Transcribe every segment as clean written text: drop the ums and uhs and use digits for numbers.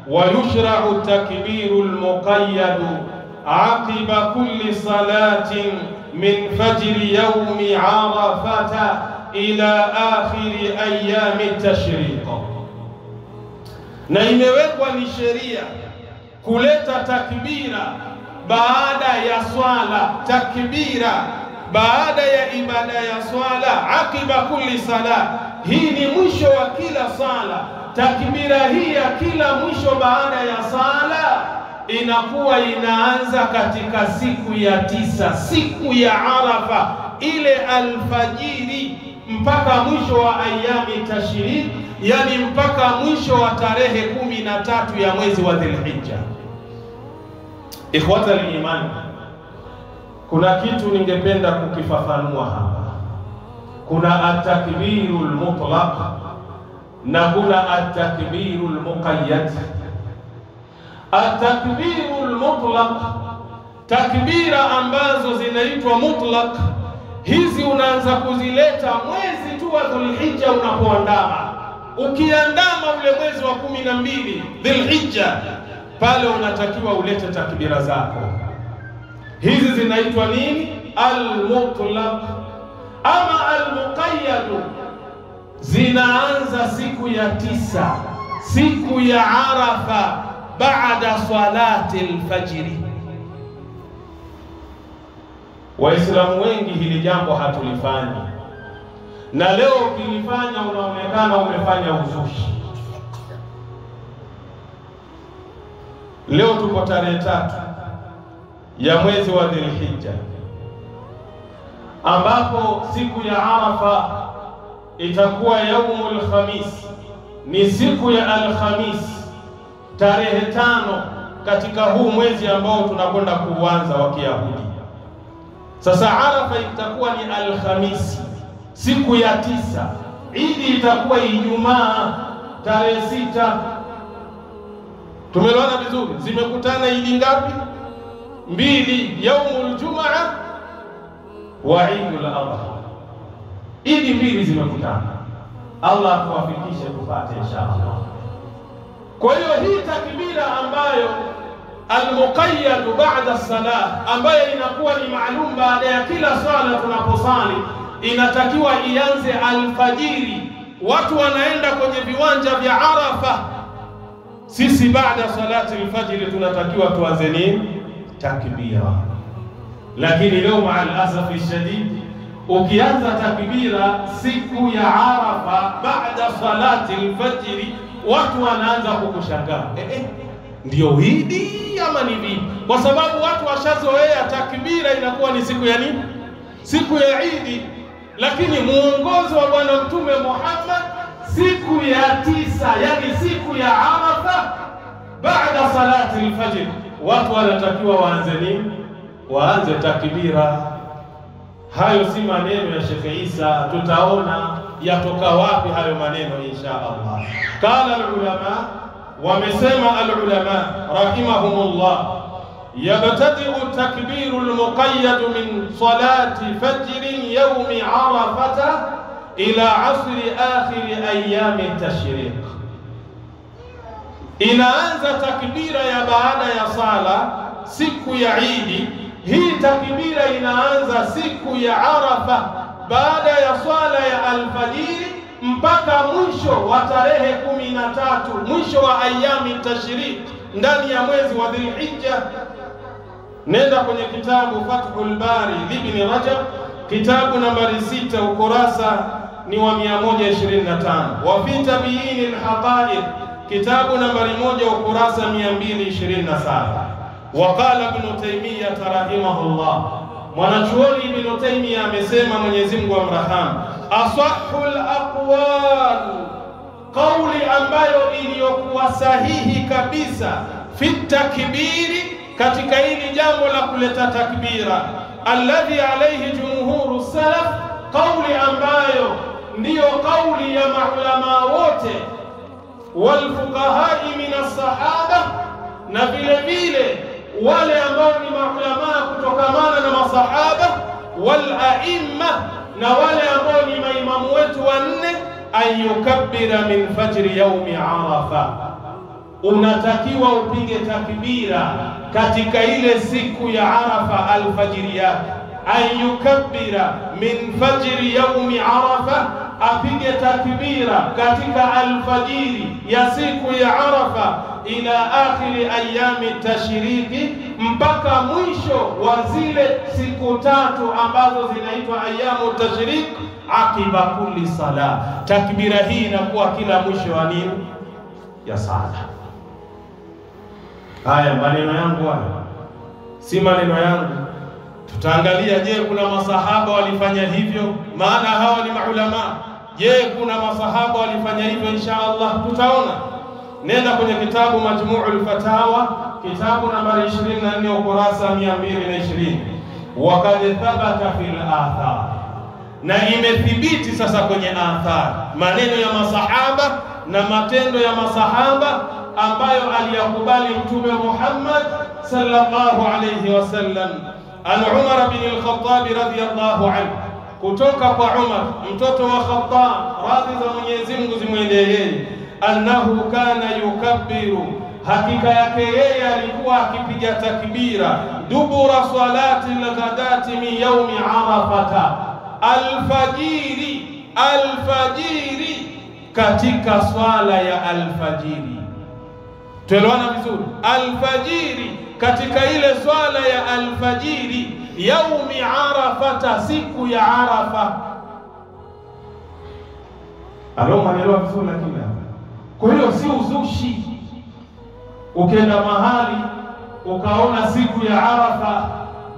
ويشرع التكبير المقيد عقب كل صلاة من فجر يوم عرفة إلى آخر أيام التشريق. Na imewekwa ni sheria kuleta takbira baada ya swala, takbira baada ya ibada ya swala, akiba kulli sala. Hii ni mwisho wa kila sala. Takbira hii ya kila mwisho baada ya sala inakuwa inaanza katika siku ya 9, siku ya Arafa, ile alfajiri mpaka mwisho wa ayami tashriq, yani mpaka mwisho wa tarehe 13 ya mwezi wa Dhulhijja. Ikhwata al-iman, kuna kitu ningependa kukifafanua hapa. Kuna at-takbirul mutlaq na kuna at-takbirul muqayyad. At-takbirul mutlaq, takbira ambazo zinaitwa mutlaq, hizi unaanza kuzileta mwezi tu wa Dhulhijja unapoandama. Ukiandama ule mwezi wa 12 Dhulhijja, pale unatakiwa ulete takbira zako. Hizi zinaitwa nini? Al-mutlaq. Ama al-muqayyad zinaanza siku ya 9, siku ya Arafa, baada salati al-fajri. Waislamu wengi hili jambo hatulifanyi, na leo ukilifanya unaonekana umefanya uzushi. Leo tuko tarehe 3 ya mwezi wa Dhulhijja, ambapo siku ya Arafa itakuwa yaumul khamis, ni siku ya Alhamis, tarehe 5 katika huu mwezi ambao tunakwenda kuanza wa Kiyahudi. Sasa Arafa itakuwa ni Alhamisi, siku ya 9. Idi itakuwa Ijumaa tarehe 6. Tumeelewana vizuri? Zimekutana idi ngapi? 2, yaumul jumaa wa idul adha. Idi 2 zimekutana. Allah atuwafikishe tupate inshallah. Kwa hiyo hii takbira ambayo al-muqayyad ba'da salah, ambayo inakuwa ni maalum baada ya kila swala tunaposali, inatakiwa ianze alfajiri. Watu wanaenda kwenye viwanja vya Arafa. Sisi baada salati alfajiri tunatakiwa tuanze nini? Takbira. Lakini leo maalasaf shadid, ukianza takbira siku ya Arafa baada salati alfajiri, watu wanaanza kukushangaa. Ndio Idi ama ni vipi? Kwa sababu watu washazoea takbira inakuwa ni siku ya nini? Siku ya Idi. Lakini muongozo wa Bwana Mtume Muhammad, siku ya 9, yani siku ya Arafa baada salati al-fajr, watu wanatakiwa waanze nini? Waanze takbira. Hayo si maneno ya Sheikh Isa, tutaona yatoka wapi hayo maneno insha Allah. Qala al-ulama, wamesema al-ulama rahimahumullah, yabtadi'u at-takbiru al-muqayyad min salati fajr yawm Arafah ila asri akhir ayyam at-tashriq. Inaanza takbira ya baada ya sala siku ya Idi. Hii takbira inaanza siku ya Arafa baada ya swala ya alfajiri mpaka mwisho wa tarehe 13, mwisho wa ayami tashriq, ndani ya mwezi wa Dhulhijja. Nenda kwenye kitabu Fathul Bari Ibn Rajab, kitabu nambari 6, ukurasa ni wa 125. Wa fi Tabyin al-Haqa'iq, kitabu nambari 1, ukurasa 227. Waqala Ibn Taymiyyah rahimahullah, mwanachuoni Ibn Taymiyyah amesema, Mwenyezi Mungu amrahamu, asahhul aqwal, kauli ambayo iliyokuwa sahihi kabisa, fi takbiri, katika hili jambo la kuleta takbira, alladhi alayhi jumhuru salaf, kauli ambayo ndiyo kauli ya maulama wote, wal fuqahai min as-sahaba, na vile vile wale ambao ni maulama kutokamana na masahaba, wal aimma, na wale ambao ni maimamu wetu wanne, ayukabbira min fajri yaumi Arafa, unatakiwa upige takbira katika ile siku ya Arafa alfajiri yake. An yukabbira min fajri yaumi Arafa, apige takbira katika alfajiri ya siku ya Arafa, ila akhiri ayami tashriki, mpaka mwisho wa zile siku tatu ambazo zinaitwa ayamu tashrik. Akiba kulli sala, takbira hii inakuwa kila mwisho wa nini? Ya sala. Haya maneno yangu haya, si maneno yangu. Tutaangalia, je, kuna masahaba walifanya hivyo? Maana hawa ni maulama. Je, kuna masahaba walifanya hivyo? Insha Allah tutaona. Nenda kwenye kitabu Majmu'ul Fatawa, kitabu nambari 24 ukurasa 220. Waqad thabata fil athar, na imethibiti sasa kwenye athar, maneno ya masahaba na matendo ya masahaba ambayo aliyakubali Mtume Muhammad sallallahu alayhi wasallam. An Umar bin al-Khattab radhiyallahu anhu, kutoka kwa Umar mtoto wa Khattab, radhi za Mwenyezi Mungu zimwendee yeye, annahu kana yukabbiru, hakika yake yeye alikuwa akipiga takbira, dubura salati al-ghadati min yaumi Arafata, alfajiri, alfajiri, katika swala ya alfajiri. Tuelewana vizuri? Alfajiri, katika ile swala ya alfajiri, yaumi Arafata, siku ya Arafa. Anaelewa vizuri lakini. Kwa hiyo si uzushi. Ukienda mahali ukaona siku ya Arafa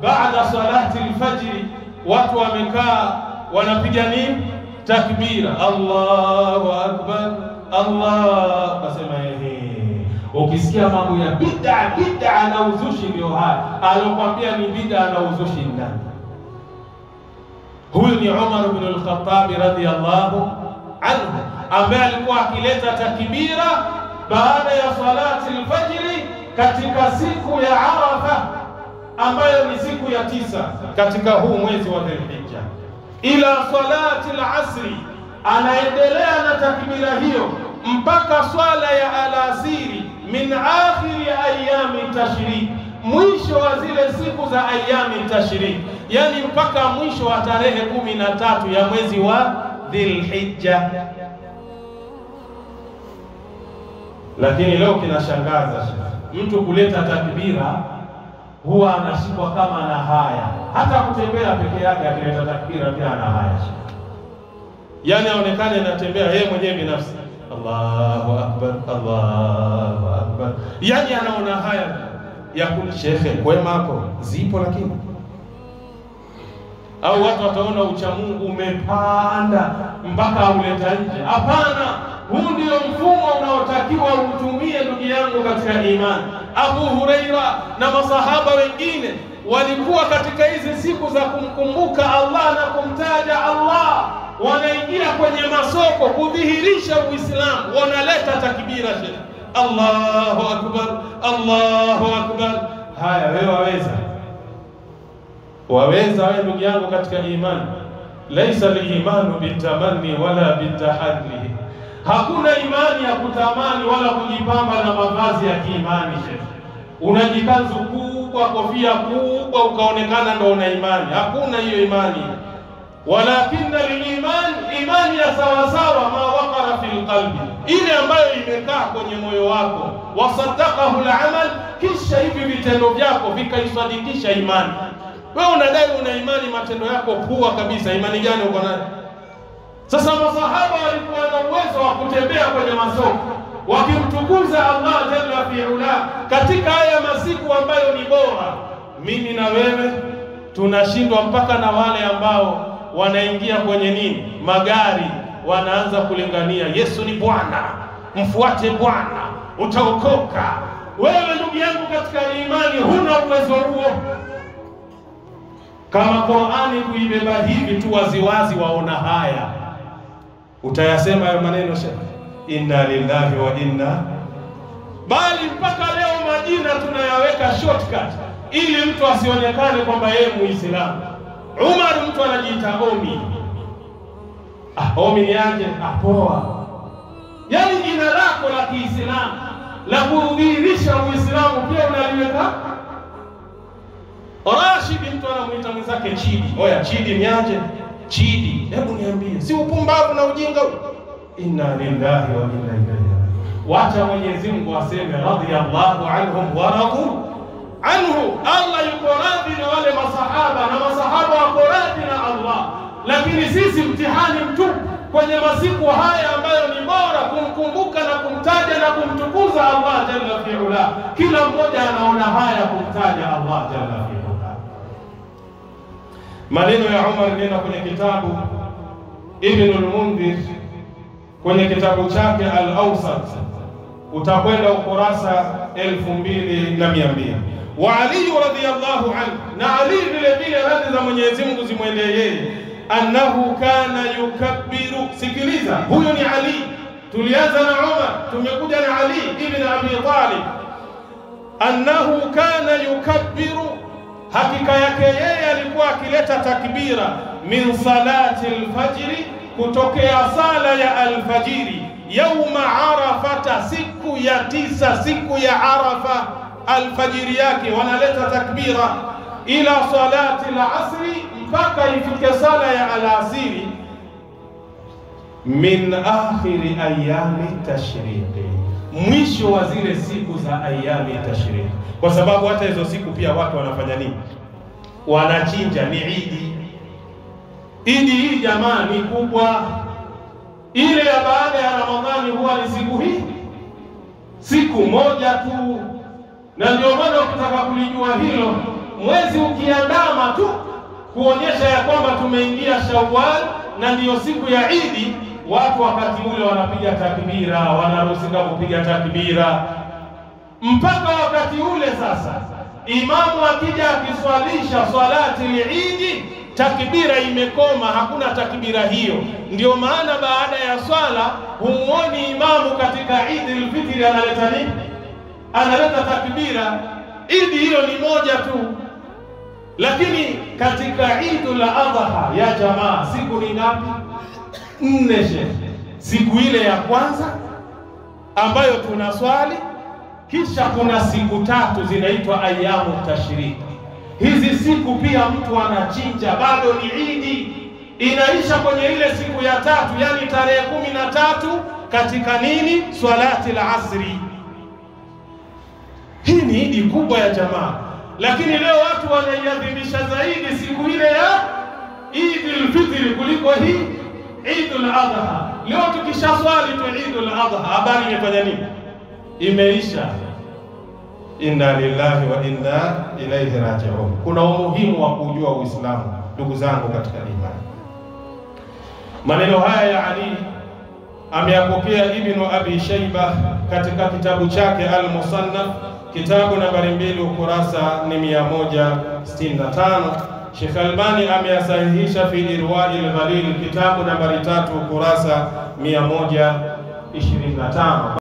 baada salati alfajiri watu wamekaa wanapiga nini? Takbira, Allahu akbar, Allah. Kasema ukisikia mambo ya bid'a na uzushi, ndio haya alokuambia ni bid'a na uzushi ndani. Huyu ni Umar ibn al-Khattab radhiyallahu anhu, ambaye alikuwa akileta takbira baada ya salati al-fajr katika siku ya Arafa, ambayo ni siku ya 9 katika huu mwezi wa Dhulhijja, ila salati al-asri, anaendelea na takbira hiyo mpaka swala ya alasiri, min akhiri ayami tashrik, mwisho wa zile siku za ayami tashrik, yani mpaka mwisho wa tarehe 13 ya mwezi wa Dhulhijja. Lakini leo kinashangaza, mtu kuleta takbira huwa anashikwa kama na haya. Hata kutembea peke yake akileta takbira pia ana haya, yani aonekane anatembea yeye mwenyewe binafsi, Allahu akbar, Allahu akbar, yani anaona haya ya shekhe. Kwema hapo zipo, lakini au watu wataona uchamungu umepanda mpaka uleta nje. Hapana, huu ndio mfumo unaotakiwa utumie, ndugu yangu katika imani. Abu Huraira na masahaba wengine walikuwa katika hizi siku za kumkumbuka Allah na kumtaja Allah, wanaingia kwenye masoko kudhihirisha Uislamu, wanaleta takbira, Allahu akbar, Allahu akbar. Haya, wewe waweza wewe ndugu yangu katika imani? Laisa al-imanu bitamanni wala bitahalli, hakuna imani ya kutamani wala kujipamba na mavazi ya kiimani. Unajikanzu kubwa, kofia kubwa, ukaonekana ndo una imani. Hakuna hiyo imani. Walakinna al-iman, imani ya sawasawa, ma waqara fil qalbi, ile ambayo imekaa kwenye moyo wako, wasaddaqahu al-amal, kisha hivi vitendo vyako vikaisadikisha imani. Wewe unadai una imani, matendo yako pua kabisa, imani gani uko nayo? Sasa masahaba walikuwa na uwezo wa kutembea kwenye masoko wakimtukuza Allah jalla fi'ala katika haya masiku ambayo ni bora. Mimi na wewe tunashindwa mpaka na wale ambao wanaingia kwenye nini, magari, wanaanza kulingania Yesu ni Bwana, mfuate Bwana utaokoka. Wewe ndugu yangu katika imani huna uwezo huo. Kama Qur'ani kuibeba hivi tu waziwazi, waona haya, utayasema hayo maneno shekhi, inna lillahi wa inna, bali mpaka leo majina tunayaweka shortcut ili mtu asionekane kwamba yeye Muislamu. Umar, mtu anajiita Omi. Omi ni aje? Poa. Yani jina lako la Kiislamu. la kudhihirisha Uislamu pia unaliweka. Rashid, mtu anamuita mwenzake Chidi. Oya Chidi, niaje Chidi, hebu niambie, si upumbavu na ujinga? Inna lillahi wa inna ilaihi raji'un. Wacha Mwenyezi Mungu aseme radiyallahu anhum wa radu anhu. Allah yuko radhi na wale masahaba na masahaba wako radhi na Allah. Lakini sisi mtihani mtupu kwenye masiku haya ambayo ni bora kumkumbuka na kumtaja na kumtukuza Allah jalla fi'ala. Kila mmoja anaona haya kumtaja Allah jalla fi'ala. Maneno ya Umar nena kwenye kitabu Ibn al-Mundhir kwenye kitabu chake Al-Awsat, utakwenda ukurasa 2200. Wa Ali radhiyallahu anhu, na Ali vile vile radhi za Mwenyezi Mungu zimwendee yeye, annahu kana yukabbiru. Sikiliza, huyo ni Ali. Tulianza na Umar, tumekuja na Ali ibn Abi Talib. Annahu kana yukabbiru, hakika yake yeye alikuwa akileta takbira min salati al-fajri, kutokea sala ya alfajiri, yauma Arafata, siku ya 9, siku ya Arafa, alfajiri yake wanaleta takbira, ila salati al-asri, mpaka ifike sala ya alasiri, min akhiri ayami tashriqi, mwisho wa zile siku za ayami tashriqi. Kwa sababu hata hizo siku pia watu wanafanya nini? Wanachinja, ni Idi. Idi hii jamaa ni kubwa. Ile ya baada ya Ramadhani huwa ni siku hii, siku moja tu. Na ndio maana ukitaka kulijua hilo, mwezi ukiandama tu kuonyesha ya kwamba tumeingia Shawwal na ndiyo siku ya Idi, watu wakati ule wanapiga takbira, wanaruhusiwa kupiga takbira mpaka wakati ule. Sasa imamu akija akiswalisha swalati al-Eid, takbira imekoma, hakuna takbira hiyo. Ndio maana baada ya swala humuoni imamu katika Eid al-Fitr analeta nini? Analeta takbira. Eid hiyo ni moja tu. Lakini katika Eid al-Adha ya jamaa, siku ni ngapi? 4. Siku ile ya kwanza ambayo tunaswali, kisha kuna siku 3 zinaitwa ayamu tashriq. Hizi siku pia mtu anachinja, bado ni Idi, inaisha kwenye ile siku ya 3, yani tarehe 13 katika nini? Swalati al-asri. Hii ni Idi kubwa ya jamaa. Lakini leo watu wanaiadhimisha zaidi siku ile ya Eid al-Fitr kuliko hii Eid al-Adha. Leo tukishaswali tu Eid al-Adha, habari imefanya nini? Imeisha. Inna lillahi wa inna ilaihi raji'un. Kuna umuhimu wa kujua Uislamu, ndugu zangu katika imani. Maneno haya ya Ali ameyapokea Ibn Abi Shayba katika kitabu chake Al-Musannaf, kitabu nambari 2, ukurasa ni 165. Sheikh Albani ameyasahihisha fi Irwail Ghalil, kitabu nambari 3, ukurasa 125.